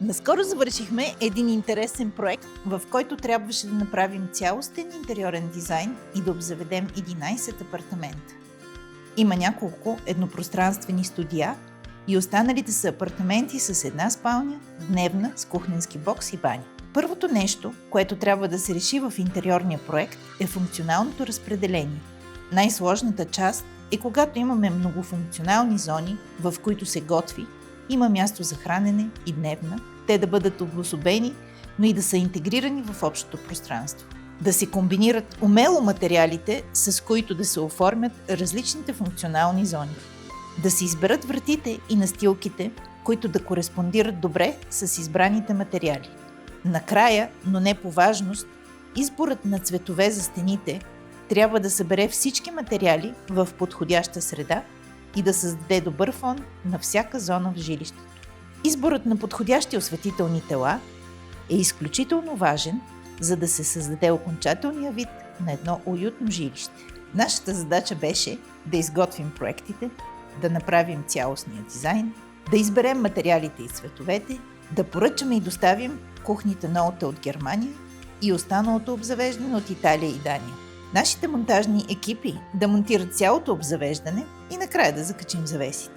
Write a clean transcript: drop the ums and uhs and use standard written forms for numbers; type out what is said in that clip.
Наскоро завършихме един интересен проект, в който трябваше да направим цялостен интериорен дизайн и да обзаведем 11 апартамента. Има няколко еднопространствени студия и останалите са апартаменти с една спалня, дневна с кухненски бокс и баня. Първото нещо, което трябва да се реши в интериорния проект, е функционалното разпределение. Най-сложната част е когато имаме многофункционални зони, в които се готви, има място за хранене и дневна, те да бъдат обособени, но и да са интегрирани в общото пространство. Да се комбинират умело материалите, с които да се оформят различните функционални зони. Да се изберат вратите и настилките, които да кореспондират добре с избраните материали. Накрая, но не по важност, изборът на цветове за стените трябва да събере всички материали в подходяща среда и да създаде добър фон на всяка зона в жилището. Изборът на подходящи осветителни тела е изключително важен, за да се създаде окончателния вид на едно уютно жилище. Нашата задача беше да изготвим проектите, да направим цялостния дизайн, да изберем материалите и цветовете, да поръчаме и доставим кухните ноута от Германия и останалото обзавеждане от Италия и Дания. Нашите монтажни екипи да монтират цялото обзавеждане и накрая да закачим завесите.